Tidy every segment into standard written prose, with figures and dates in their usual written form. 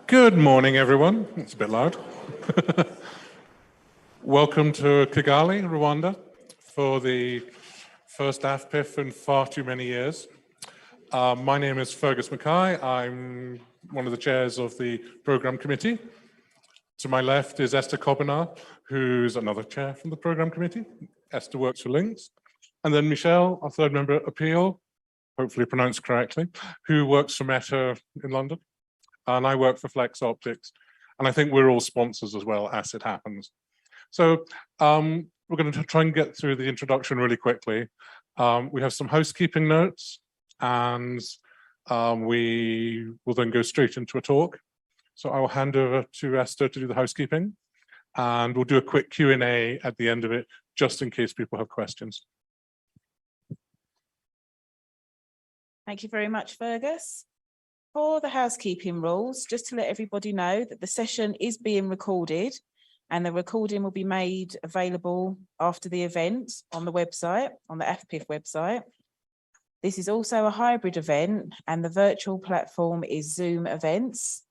Good morning, everyone. It's a bit loud. Welcome to Kigali, Rwanda, for the first AfPIF in far too many years. My name is Fearghas McKay. I'm one of the chairs of the program committee. To my left is Esther Kobenar, who's another chair from the program committee. Esther works for Links. And then Michelle, our third member, Appeal, hopefully pronounced correctly, who works for Meta in London. And I work for Flexoptix. And I think we're all sponsors as well, as it happens. So we're going to try and get through the introduction really quickly. We have some housekeeping notes, and we will then go straight into a talk. So I will hand over to Esther to do the housekeeping, and we'll do a quick Q&A at the end of it, just in case people have questions. Thank you very much, Fearghas. For the housekeeping rules, just to let everybody know that the session is being recorded, and the recording will be made available after the event on the website, on the AfPIF website. This is also a hybrid event, and the virtual platform is Zoom Events.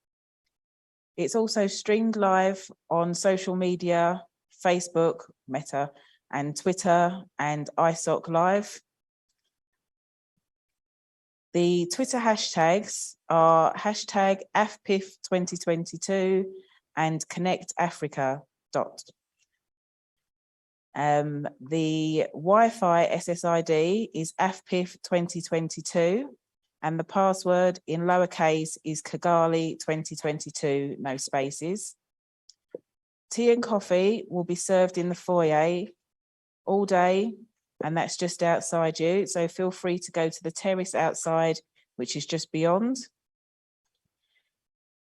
It's also streamed live on social media, Facebook, Meta, and Twitter, and iSoc Live. The Twitter hashtags are hashtag AfPIF 2022 and ConnectAfrica. The Wi-Fi SSID is AfPIF 2022, and the password in lowercase is Kigali 2022, no spaces. Tea and coffee will be served in the foyer all day, and that's just outside you. So feel free to go to the terrace outside, which is just beyond.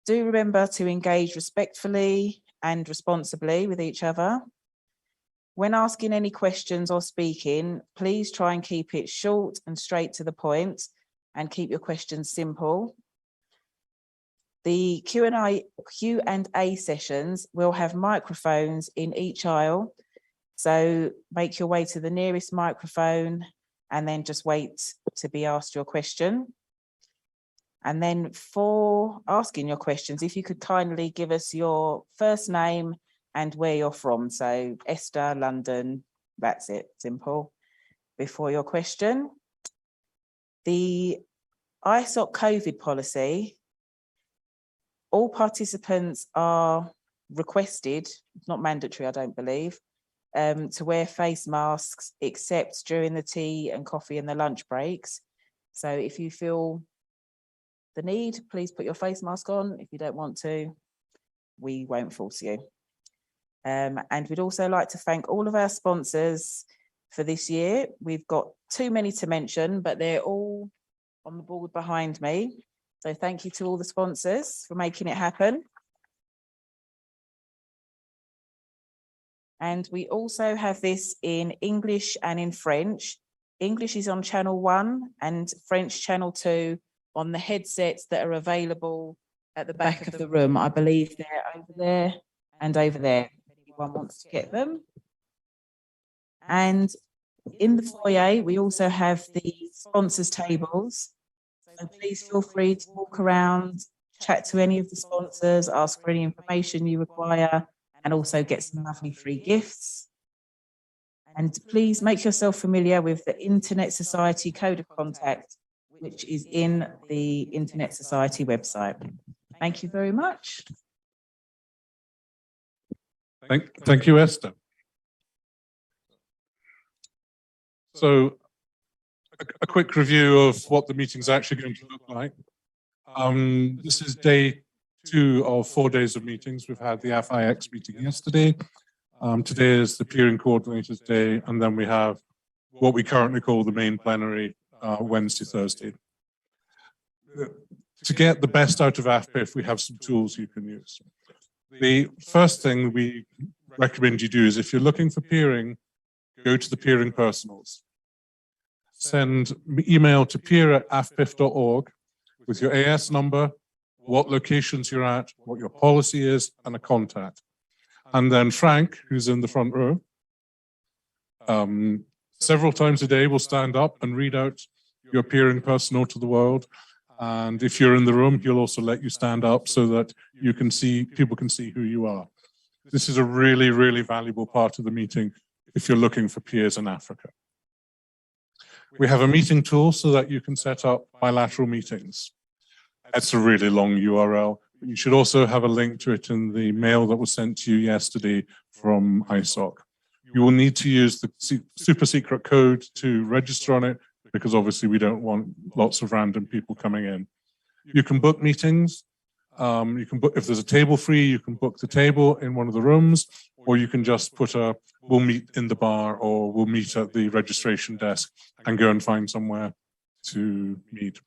Do remember to engage respectfully and responsibly with each other. When asking any questions or speaking, please try and keep it short and straight to the point, and keep your questions simple. The Q&A sessions will have microphones in each aisle. So make your way to the nearest microphone and then just wait to be asked your question. And then for asking your questions, if you could kindly give us your first name and where you're from. So Esther, London, that's it, simple, before your question. The iSoc COVID policy, all participants are requested, it's not mandatory, I don't believe, to wear face masks except during the tea and coffee and the lunch breaks. So if you feel the need, please put your face mask on. If you don't want to, we won't force you. And we'd also like to thank all of our sponsors for this year. We've got too many to mention, but they're all on the board behind me. So thank you to all the sponsors for making it happen. And we also have this in English and in French. English is on channel 1 and French channel 2 on the headsets that are available at the back of the room. I believe they're over there and over there, if anyone wants to get them. And in the foyer, we also have the sponsors tables. So please feel free to walk around, chat to any of the sponsors, ask for any information you require, and also get some lovely free gifts. And please make yourself familiar with the Internet Society Code of Contact, which is in the Internet Society website. Thank you very much. Thank you, Esther. So a quick review of what the meeting's actually going to look like. This is day 2 of 4 days of meetings. We've had the AfIX meeting yesterday. Today is the peering coordinators day, and then we have what we currently call the main plenary Wednesday, Thursday. To get the best out of AfPIF, we have some tools you can use. The first thing we recommend you do is, if you're looking for peering, go to the peering personals. Send email to peer@afpif.org with your AS number, what locations you're at, what your policy is, and a contact. And then Frank, who's in the front row, several times a day will stand up and read out your peering personal to the world, And if you're in the room, he'll also let you stand up so that you can see, people can see who you are. This is a really, really valuable part of the meeting if you're looking for peers in Africa. We have a meeting tool so that you can set up bilateral meetings. It's a really long URL. You should also have a link to it in the mail that was sent to you yesterday from ISOC. You will need to use the super secret code to register on it, because obviously we don't want lots of random people coming in. You can book meetings. You can book, if there's a table free, you can book the table in one of the rooms, or you can just put we'll meet in the bar, or we'll meet at the registration desk and go and find somewhere to meet.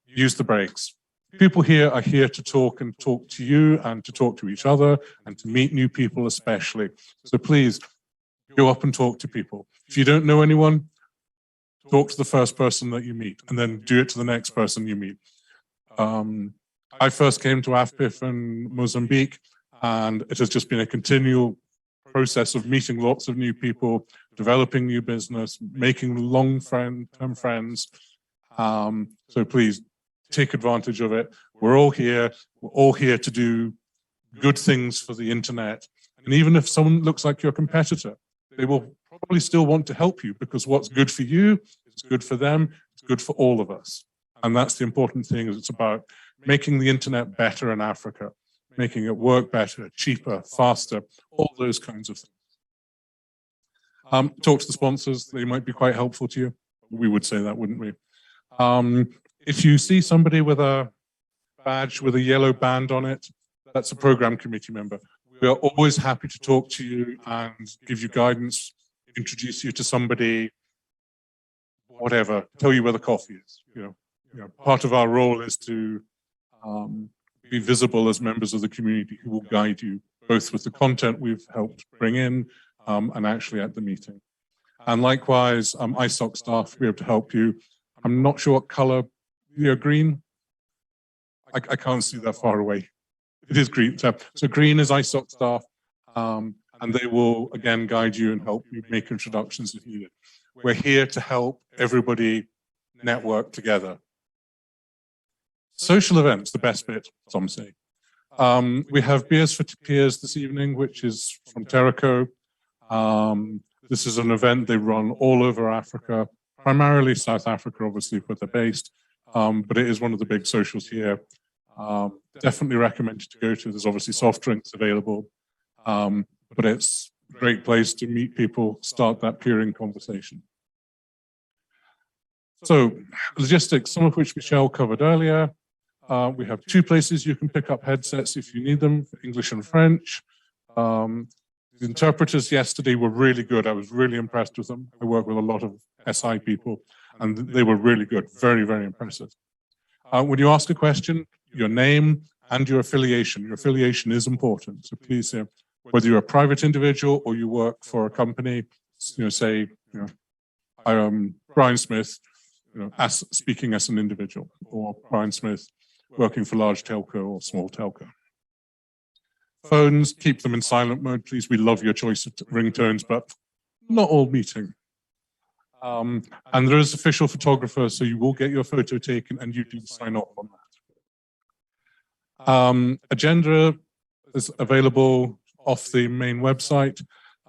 Use the breaks. People here are here to talk and talk to you and to talk to each other and to meet new people especially. So please go up and talk to people. If you don't know anyone, talk to the first person that you meet and then do it to the next person you meet. I first came to AfPIF in Mozambique, and it has just been a continual process of meeting lots of new people, developing new business, making long-term friends. So please take advantage of it. We're all here. We're all here to do good things for the internet. And even if someone looks like your competitor, they will probably still want to help you, because what's good for you is good for them. It's good for all of us. And that's the important thing, is it's about making the internet better in Africa, making it work better, cheaper, faster, all those kinds of things. Talk to the sponsors. They might be quite helpful to you. We would say that, wouldn't we? If you see somebody with a badge with a yellow band on it, that's a program committee member. We are always happy to talk to you and give you guidance, introduce you to somebody, whatever, tell you where the coffee is. You know, part of our role is to be visible as members of the community who will guide you, both with the content we've helped bring in and actually at the meeting. And likewise, ISOC staff will be able to help you. I'm not sure what color you're green. I can't see that far away. It is green. So green is ISOC staff, and they will, again, guide you and help you make introductions if needed. We're here to help everybody network together. Social events, the best bit, some say. We have Beers for Peers this evening, which is from Terrico. This is an event they run all over Africa, primarily South Africa, obviously, where they're based, but it is one of the big socials here. Definitely recommended to go to. There's obviously soft drinks available, but it's a great place to meet people, start that peering conversation. So logistics, some of which Michelle covered earlier. We have 2 places you can pick up headsets if you need them, for English and French. The interpreters yesterday were really good. I was really impressed with them. I work with a lot of SI people, and they were really good, very, very impressive. When you ask a question, your name and your affiliation. Your affiliation is important. So please, whether you're a private individual or you work for a company, say, I am Brian Smith, speaking as an individual, or Brian Smith working for large telco or small telco. Phones, keep them in silent mode, please. We love your choice of ringtones, but not all meeting. And there is official photographer, so you will get your photo taken and you do sign off on that. Agenda is available off the main website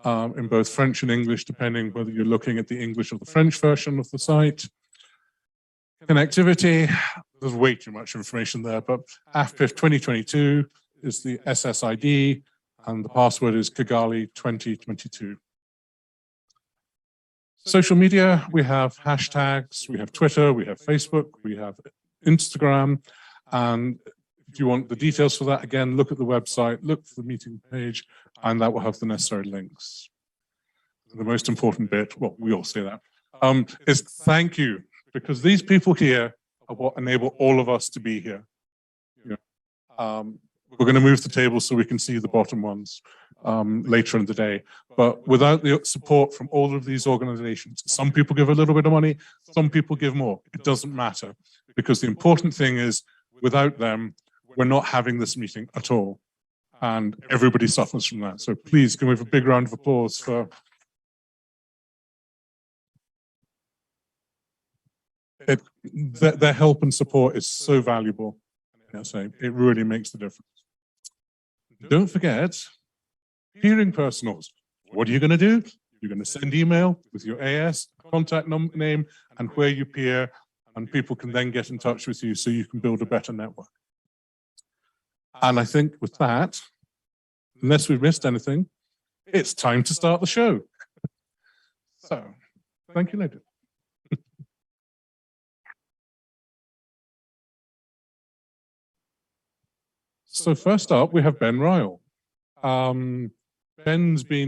in both French and English, depending whether you're looking at the English or the French version of the site. Connectivity, there's way too much information there, but AfPIF 2022 is the SSID, and the password is Kigali 2022. Social media, we have hashtags, we have Twitter, we have Facebook, we have Instagram, and if you want the details for that, again, look at the website, look for the meeting page, and that will have the necessary links. The most important bit, well, we all say that, is thank you, because these people here are what enable all of us to be here. We're going to move the table so we can see the bottom ones later in the day. But without the support from all of these organizations, some people give a little bit of money, some people give more. It doesn't matter, because the important thing is, without them, we're not having this meeting at all. And everybody suffers from that. So please, can we have a big round of applause for... Their help and support is so valuable. So it really makes the difference. Don't forget, peering personals. What are you going to do? You're going to send email with your AS, contact name, and where you peer, and people can then get in touch with you so you can build a better network. And I think with that, unless we've missed anything, it's time to start the show. So, thank you, ladies. So first up, we have Ben Ryall. Ben's been